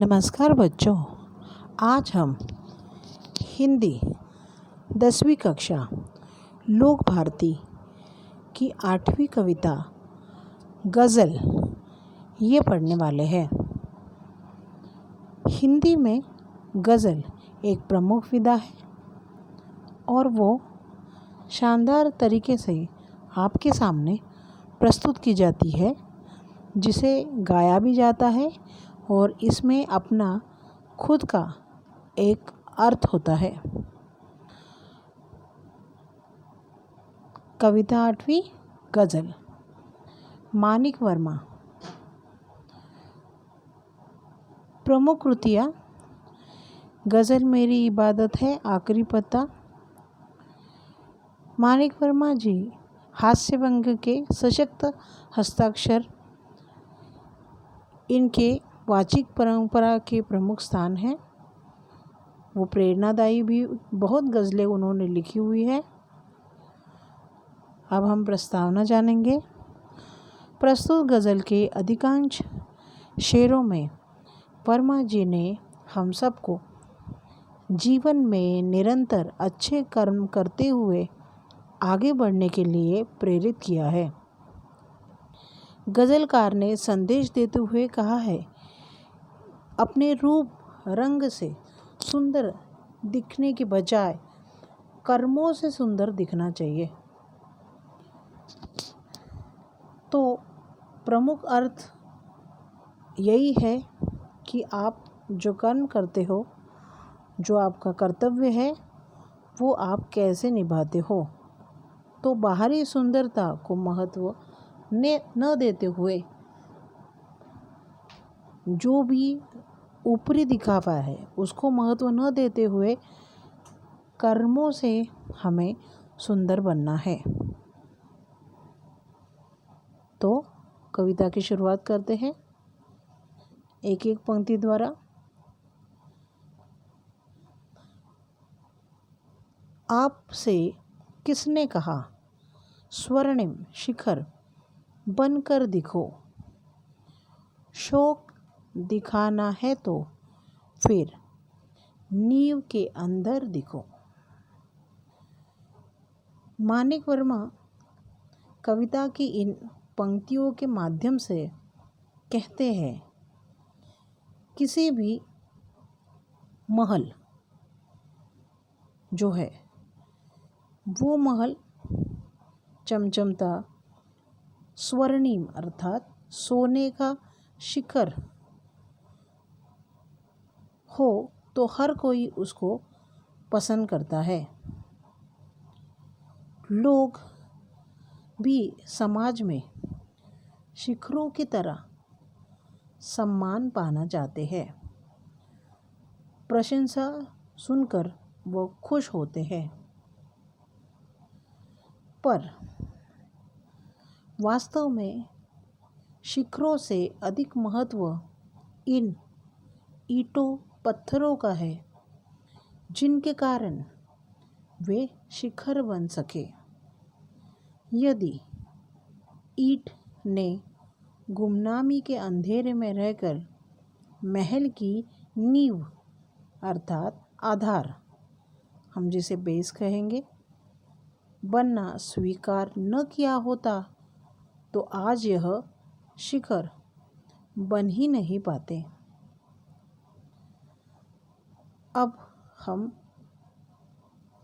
नमस्कार बच्चों। आज हम हिंदी 10वीं कक्षा लोक भारती की 8वीं कविता गज़ल ये पढ़ने वाले हैं। हिंदी में गज़ल एक प्रमुख विधा है और वो शानदार तरीके से आपके सामने प्रस्तुत की जाती है, जिसे गाया भी जाता है और इसमें अपना खुद का एक अर्थ होता है। कविता 8वीं गज़ल। मानिक वर्मा। प्रमुख कृतियाँ: गज़ल मेरी इबादत है, आखिरी पत्ता। मानिक वर्मा जी हास्य व्यंग्य के सशक्त हस्ताक्षर इनके वाचिक परंपरा के प्रमुख स्थान हैं। वो प्रेरणादायी भी बहुत गज़लें उन्होंने लिखी हुई है। अब हम प्रस्तावना जानेंगे। प्रस्तुत गज़ल के अधिकांश शेरों में वर्मा जी ने हम सबको जीवन में निरंतर अच्छे कर्म करते हुए आगे बढ़ने के लिए प्रेरित किया है। गज़लकार ने संदेश देते हुए कहा है, अपने रूप रंग से सुंदर दिखने के बजाय कर्मों से सुंदर दिखना चाहिए। तो प्रमुख अर्थ यही है कि आप जो कर्म करते हो, जो आपका कर्तव्य है, वो आप कैसे निभाते हो। तो बाहरी सुंदरता को महत्व न देते हुए जो भी ऊपरी दिखावा है उसको महत्व न देते हुए कर्मों से हमें सुंदर बनना है। तो कविता की शुरुआत करते हैं एक एक पंक्ति द्वारा। आपसे किसने कहा स्वर्णिम शिखर बनकर दिखो, शौक दिखाना है तो फिर नींव के अंदर दिखो। मानिक वर्मा कविता की इन पंक्तियों के माध्यम से कहते हैं, किसी भी महल जो है वो महल चमचमता स्वर्णिम अर्थात सोने का शिखर हो तो हर कोई उसको पसंद करता है। लोग भी समाज में शिखरों की तरह सम्मान पाना चाहते हैं। प्रशंसा सुनकर वो खुश होते हैं, पर वास्तव में शिखरों से अधिक महत्व इन ईंटों पत्थरों का है, जिनके कारण वे शिखर बन सके। यदि ईंट ने गुमनामी के अंधेरे में रहकर महल की नींव अर्थात आधार, हम जिसे बेस कहेंगे, बनना स्वीकार न किया होता तो आज यह शिखर बन ही नहीं पाते। अब हम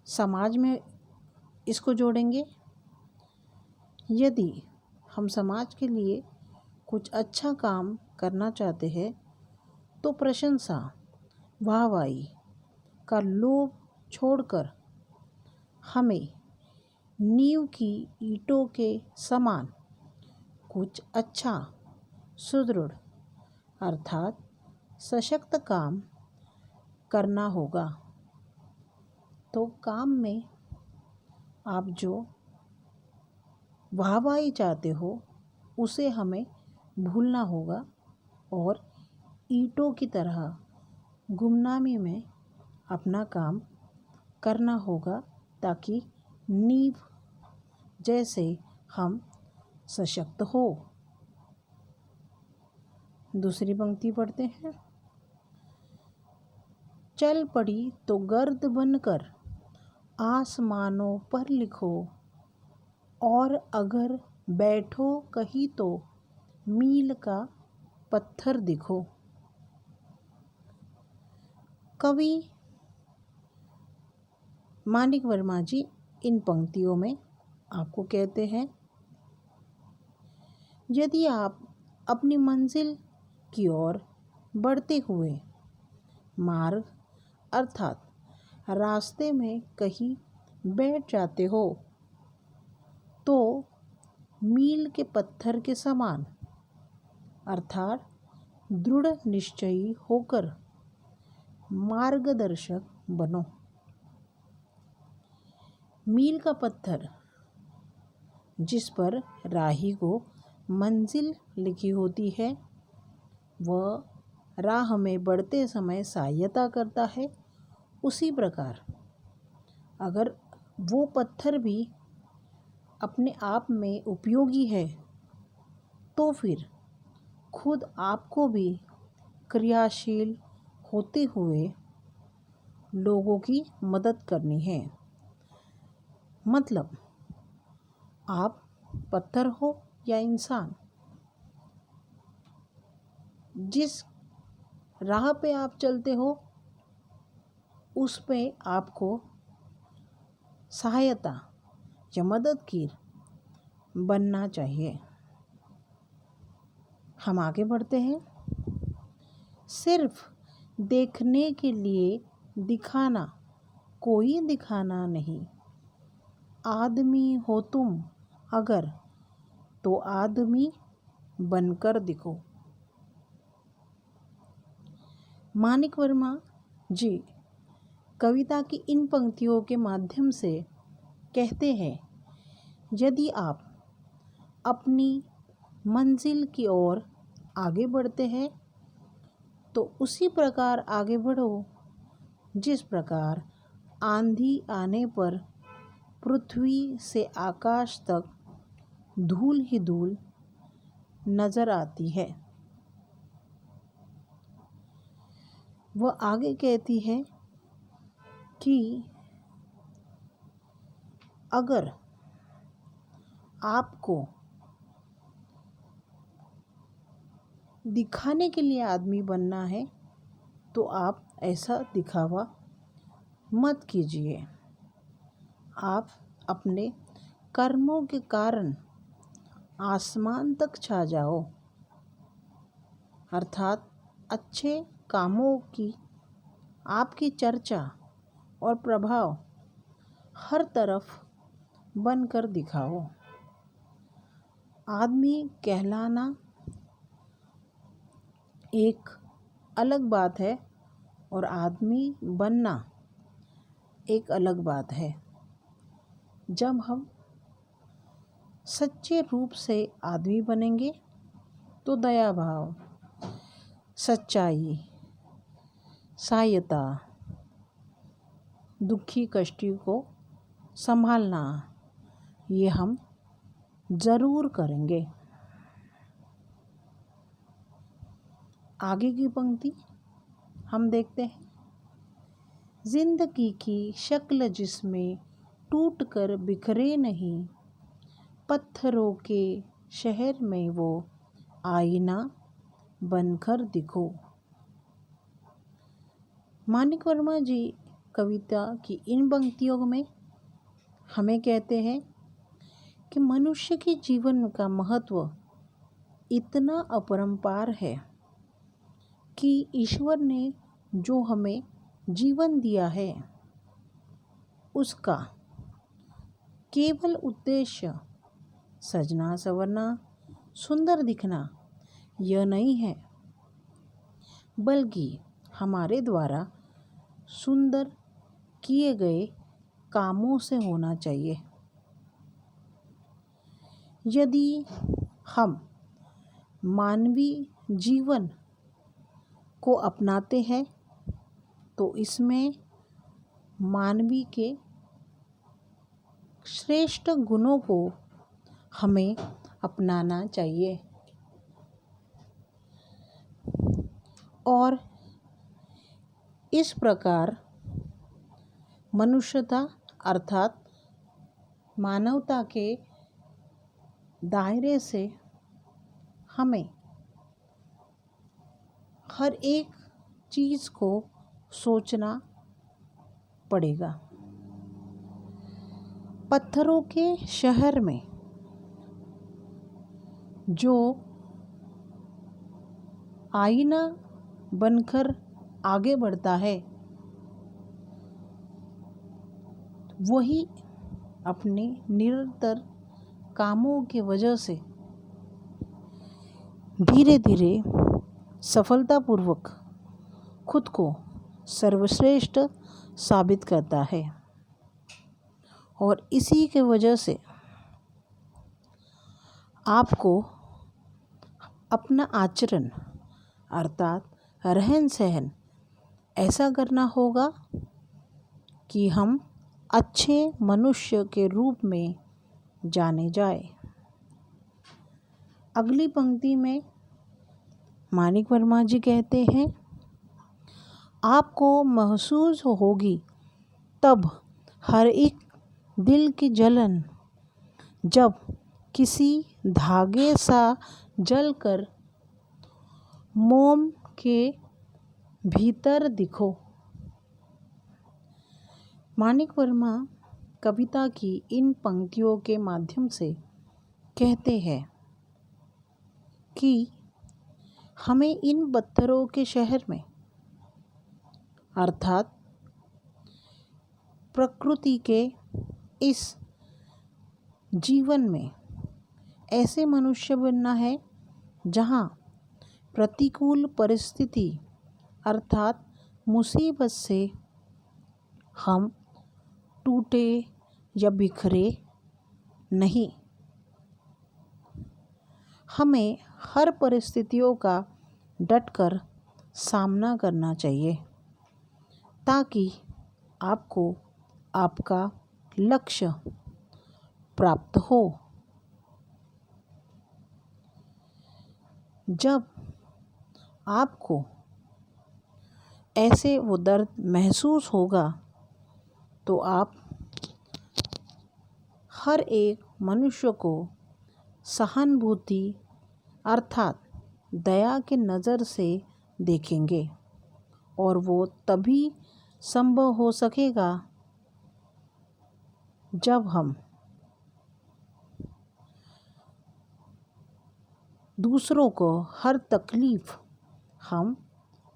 समाज में इसको जोड़ेंगे। यदि हम समाज के लिए कुछ अच्छा काम करना चाहते हैं तो प्रशंसा वाहवाही का लोभ छोड़कर हमें नींव की ईंटों के समान कुछ अच्छा सुदृढ़ अर्थात सशक्त काम करना होगा। तो काम में आप जो वाहवाही चाहते हो उसे हमें भूलना होगा और ईंटों की तरह गुमनामी में अपना काम करना होगा, ताकि नींव जैसे हम सशक्त हो। दूसरी पंक्ति पढ़ते हैं। चल पड़ी तो गर्द बनकर आसमानों पर लिखो, और अगर बैठो कहीं तो मील का पत्थर दिखो। कवि मानिक वर्मा जी इन पंक्तियों में आपको कहते हैं, यदि आप अपनी मंजिल की ओर बढ़ते हुए मार्ग अर्थात रास्ते में कहीं बैठ जाते हो तो मील के पत्थर के समान अर्थात दृढ़ निश्चयी होकर मार्गदर्शक बनो। मील का पत्थर जिस पर राही को मंजिल लिखी होती है, वह राह में बढ़ते समय सहायता करता है। उसी प्रकार अगर वो पत्थर भी अपने आप में उपयोगी है तो फिर खुद आपको भी क्रियाशील होते हुए लोगों की मदद करनी है। मतलब आप पत्थर हो या इंसान, जिस राह पे आप चलते हो उस पे आपको सहायता या मददगार बनना चाहिए। हम आगे बढ़ते हैं। सिर्फ देखने के लिए दिखाना कोई दिखाना नहीं। आदमी हो तुम अगर तो आदमी बनकर दिखो। मानिक वर्मा जी कविता की इन पंक्तियों के माध्यम से कहते हैं, यदि आप अपनी मंजिल की ओर आगे बढ़ते हैं तो उसी प्रकार आगे बढ़ो जिस प्रकार आंधी आने पर पृथ्वी से आकाश तक धूल ही धूल नजर आती है। वह आगे कहती है कि अगर आपको दिखाने के लिए आदमी बनना है तो आप ऐसा दिखावा मत कीजिए। आप अपने कर्मों के कारण आसमान तक छा जाओ, अर्थात अच्छे कामों की आपकी चर्चा और प्रभाव हर तरफ बनकर दिखाओ। आदमी कहलाना एक अलग बात है और आदमी बनना एक अलग बात है। जब हम सच्चे रूप से आदमी बनेंगे तो दया भाव, सच्चाई, सहायता, दुखी कष्टी को संभालना, ये हम ज़रूर करेंगे। आगे की पंक्ति हम देखते हैं। जिंदगी की शक्ल जिसमें टूट कर बिखरे नहीं, पत्थरों के शहर में वो आईना बनकर दिखो। मानिक वर्मा जी कविता की इन पंक्तियों में हमें कहते हैं कि मनुष्य के जीवन का महत्व इतना अपरंपार है कि ईश्वर ने जो हमें जीवन दिया है उसका केवल उद्देश्य सजना संवरना, सुंदर दिखना यह नहीं है, बल्कि हमारे द्वारा सुंदर किए गए कामों से होना चाहिए। यदि हम मानवीय जीवन को अपनाते हैं तो इसमें मानवीय के श्रेष्ठ गुणों को हमें अपनाना चाहिए और इस प्रकार मनुष्यता अर्थात मानवता के दायरे से हमें हर एक चीज़ को सोचना पड़ेगा। पत्थरों के शहर में जो आईना बनकर आगे बढ़ता है वही अपने निरंतर कामों की वजह से धीरे धीरे सफलतापूर्वक खुद को सर्वश्रेष्ठ साबित करता है। और इसी के वजह से आपको अपना आचरण अर्थात रहन सहन ऐसा करना होगा कि हम अच्छे मनुष्य के रूप में जाने जाए। अगली पंक्ति में मानिक वर्मा जी कहते हैं, आपको महसूस होगी तब हर एक दिल की जलन जब किसी धागे सा जलकर मोम के भीतर दिखो। मानिक वर्मा कविता की इन पंक्तियों के माध्यम से कहते हैं कि हमें इन पत्थरों के शहर में अर्थात प्रकृति के इस जीवन में ऐसे मनुष्य बनना है जहाँ प्रतिकूल परिस्थिति अर्थात मुसीबत से हम टूटे या बिखरे नहीं। हमें हर परिस्थितियों का डटकर सामना करना चाहिए ताकि आपको आपका लक्ष्य प्राप्त हो। जब आपको ऐसे वो दर्द महसूस होगा तो आप हर एक मनुष्य को सहानुभूति अर्थात दया के नज़र से देखेंगे और वो तभी संभव हो सकेगा जब हम दूसरों को हर तकलीफ़ हम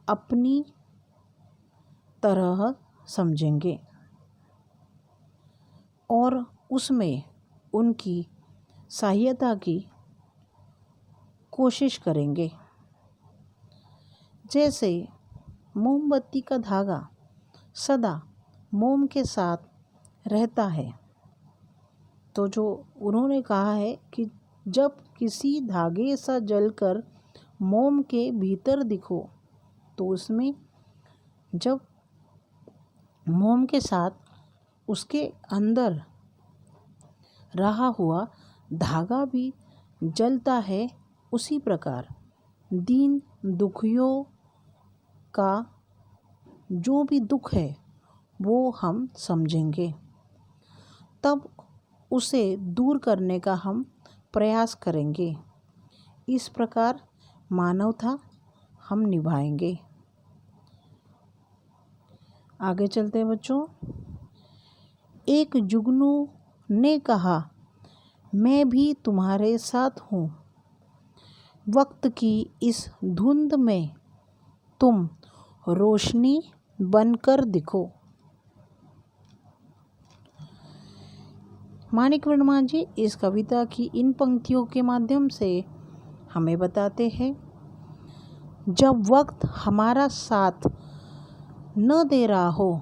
अपनी तरह समझेंगे और उसमें उनकी सहायता की कोशिश करेंगे। जैसे मोमबत्ती का धागा सदा मोम के साथ रहता है, तो जो उन्होंने कहा है कि जब किसी धागे सा जलकर मोम के भीतर दिखो, तो उसमें जब मोम के साथ उसके अंदर रहा हुआ धागा भी जलता है, उसी प्रकार दीन दुखियों का जो भी दुख है वो हम समझेंगे, तब उसे दूर करने का हम प्रयास करेंगे। इस प्रकार मानवता हम निभाएंगे। आगे चलते हैं बच्चों। एक जुगनू ने कहा, मैं भी तुम्हारे साथ हूँ, वक्त की इस धुंध में तुम रोशनी बनकर दिखो। मानिक वर्मा जी इस कविता की इन पंक्तियों के माध्यम से हमें बताते हैं, जब वक्त हमारा साथ न दे रहा हो,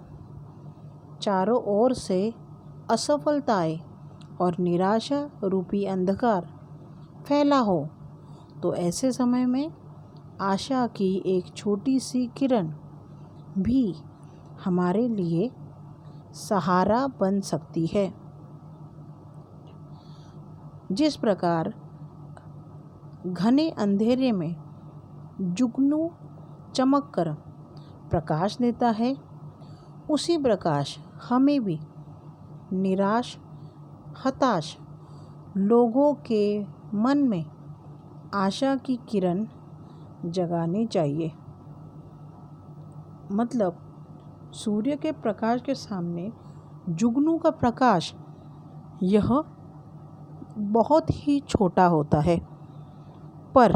चारों ओर से असफलताएं और निराशा रूपी अंधकार फैला हो, तो ऐसे समय में आशा की एक छोटी सी किरण भी हमारे लिए सहारा बन सकती है। जिस प्रकार घने अंधेरे में जुगनू चमककर प्रकाश देता है, उसी प्रकाश हमें भी निराश, हताश लोगों के मन में आशा की किरण जगानी चाहिए। मतलब सूर्य के प्रकाश के सामने जुगनू का प्रकाश यह बहुत ही छोटा होता है, पर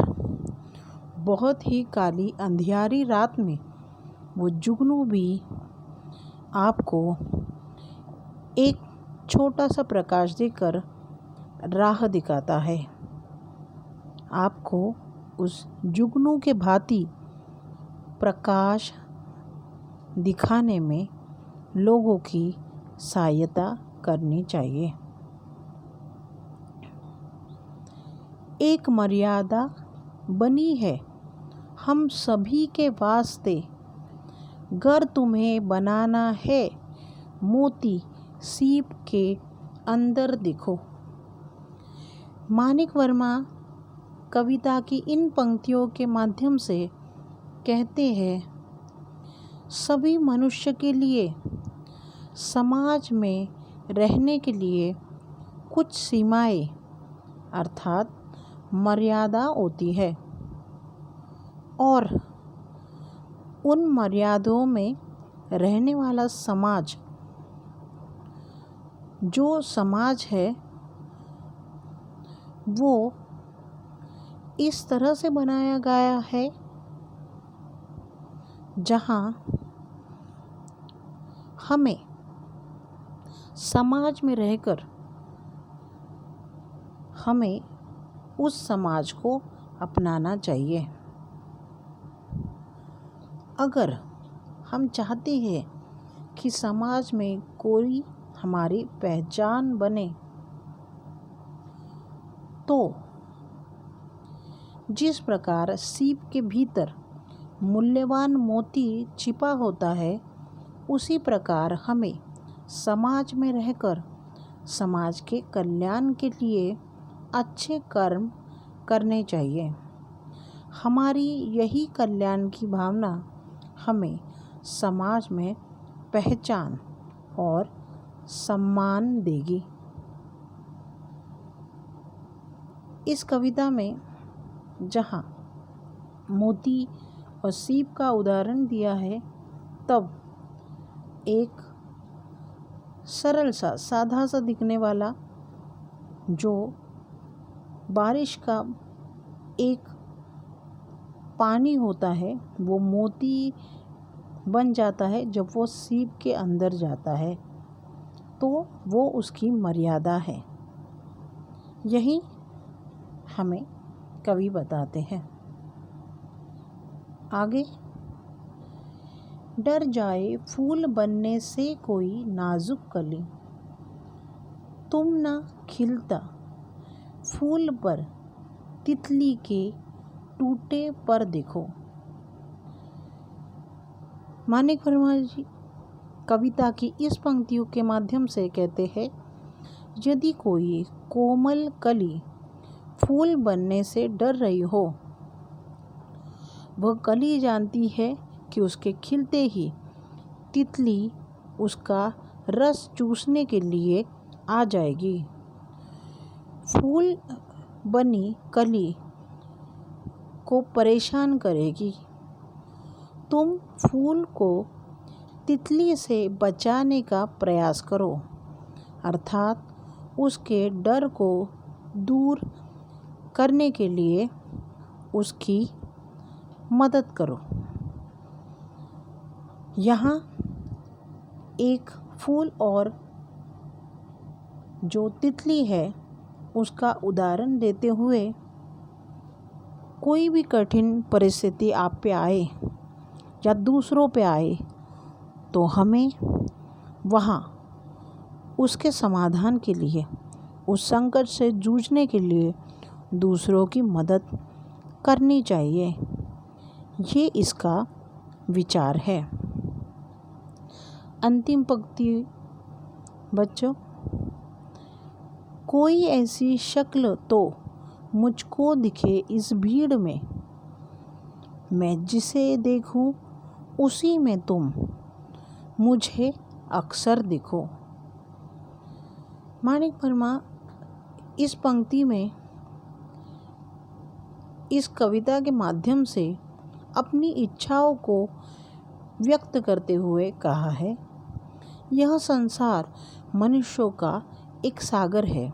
बहुत ही काली अंधियारी रात में वो जुगनू भी आपको एक छोटा सा प्रकाश देकर राह दिखाता है। आपको उस जुगनू के भांति प्रकाश दिखाने में लोगों की सहायता करनी चाहिए। एक मर्यादा बनी है हम सभी के वास्ते, गर तुम्हें बनाना है मोती सीप के अंदर देखो। मानिक वर्मा कविता की इन पंक्तियों के माध्यम से कहते हैं, सभी मनुष्य के लिए समाज में रहने के लिए कुछ सीमाएं अर्थात मर्यादा होती है, और उन मर्यादाओं में रहने वाला समाज जो समाज है वो इस तरह से बनाया गया है जहाँ हमें समाज में रहकर हमें उस समाज को अपनाना चाहिए। अगर हम चाहते हैं कि समाज में कोई हमारी पहचान बने, तो जिस प्रकार सीप के भीतर मूल्यवान मोती छिपा होता है, उसी प्रकार हमें समाज में रहकर समाज के कल्याण के लिए अच्छे कर्म करने चाहिए। हमारी यही कल्याण की भावना हमें समाज में पहचान और सम्मान देगी। इस कविता में जहाँ मोती और सीप का उदाहरण दिया है, तब एक सरल सा सादा सा दिखने वाला जो बारिश का एक पानी होता है, वो मोती बन जाता है जब वो सीप के अंदर जाता है, तो वो उसकी मर्यादा है। यही हमें कवि बताते हैं। आगे, डर जाए फूल बनने से कोई नाजुक कली, तुम ना खिलता फूल पर तितली के टूटे पर देखो। मानिक वर्मा जी कविता की इस पंक्तियों के माध्यम से कहते हैं, यदि कोई कोमल कली फूल बनने से डर रही हो, वह कली जानती है कि उसके खिलते ही तितली उसका रस चूसने के लिए आ जाएगी। फूल बनी कली को परेशान करेगी। तुम फूल को तितली से बचाने का प्रयास करो, अर्थात उसके डर को दूर करने के लिए उसकी मदद करो। यहाँ एक फूल और जो तितली है उसका उदाहरण देते हुए, कोई भी कठिन परिस्थिति आप पे आए या दूसरों पे आए, तो हमें वहाँ उसके समाधान के लिए, उस संकट से जूझने के लिए दूसरों की मदद करनी चाहिए। ये इसका विचार है। अंतिम पंक्ति बच्चों, कोई ऐसी शक्ल तो मुझको दिखे इस भीड़ में, मैं जिसे देखूं उसी में तुम मुझे अक्सर दिखो। माणिक वर्मा इस पंक्ति में, इस कविता के माध्यम से अपनी इच्छाओं को व्यक्त करते हुए कहा है, यह संसार मनुष्यों का एक सागर है।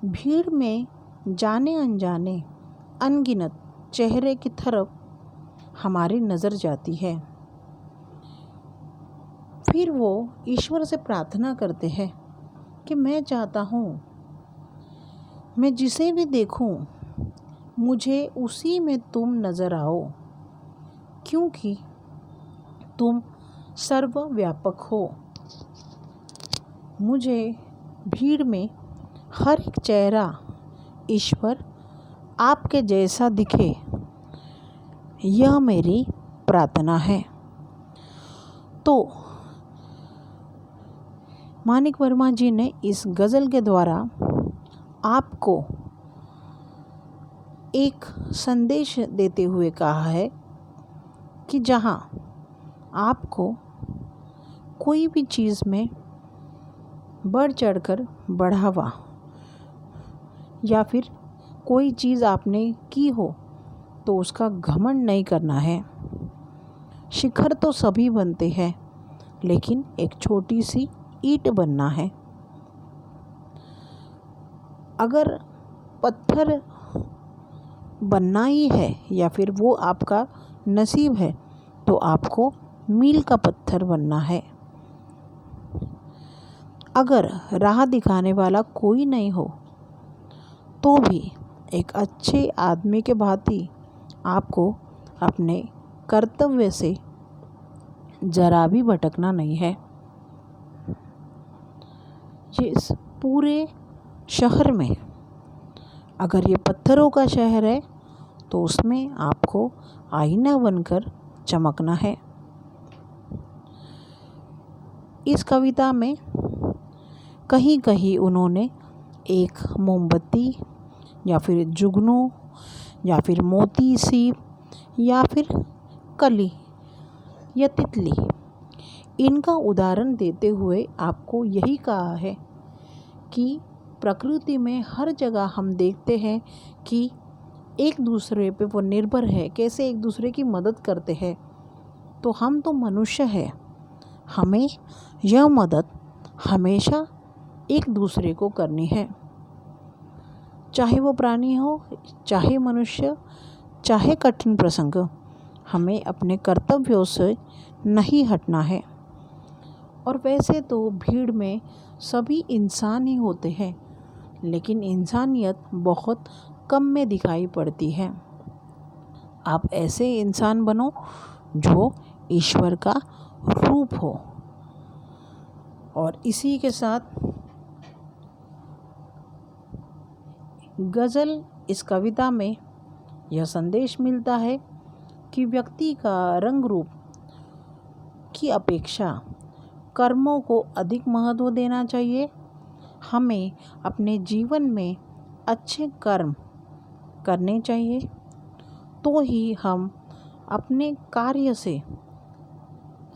भीड़ में जाने अनजाने अनगिनत चेहरे की तरफ हमारी नज़र जाती है। फिर वो ईश्वर से प्रार्थना करते हैं कि मैं चाहता हूँ मैं जिसे भी देखूँ मुझे उसी में तुम नज़र आओ, क्योंकि तुम सर्वव्यापक हो। मुझे भीड़ में हर एक चेहरा ईश्वर आपके जैसा दिखे, यह मेरी प्रार्थना है। तो माणिक वर्मा जी ने इस गज़ल के द्वारा आपको एक संदेश देते हुए कहा है कि जहाँ आपको कोई भी चीज़ में बढ़ चढ़कर बढ़ावा या फिर कोई चीज़ आपने की हो तो उसका घमंड नहीं करना है। शिखर तो सभी बनते हैं, लेकिन एक छोटी सी ईंट बनना है। अगर पत्थर बनना ही है या फिर वो आपका नसीब है तो आपको मील का पत्थर बनना है। अगर राह दिखाने वाला कोई नहीं हो तो भी एक अच्छे आदमी के भांति आपको अपने कर्तव्य से जरा भी भटकना नहीं है। इस पूरे शहर में अगर ये पत्थरों का शहर है तो उसमें आपको आईना बनकर चमकना है। इस कविता में कहीं कहीं उन्होंने एक मोमबत्ती या फिर जुगनू या फिर मोती सीप या फिर कली या तितली, इनका उदाहरण देते हुए आपको यही कहा है कि प्रकृति में हर जगह हम देखते हैं कि एक दूसरे पे वो निर्भर है, कैसे एक दूसरे की मदद करते हैं। तो हम तो मनुष्य हैं, हमें यह मदद हमेशा एक दूसरे को करनी है, चाहे वो प्राणी हो, चाहे मनुष्य, चाहे कठिन प्रसंग, हमें अपने कर्तव्यों से नहीं हटना है। और वैसे तो भीड़ में सभी इंसान ही होते हैं, लेकिन इंसानियत बहुत कम में दिखाई पड़ती है। आप ऐसे इंसान बनो जो ईश्वर का रूप हो। और इसी के साथ गज़ल, इस कविता में यह संदेश मिलता है कि व्यक्ति का रंग रूप की अपेक्षा कर्मों को अधिक महत्व देना चाहिए। हमें अपने जीवन में अच्छे कर्म करने चाहिए, तो ही हम अपने कार्य से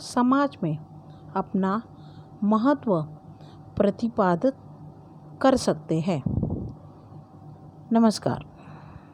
समाज में अपना महत्व प्रतिपादित कर सकते हैं। नमस्कार।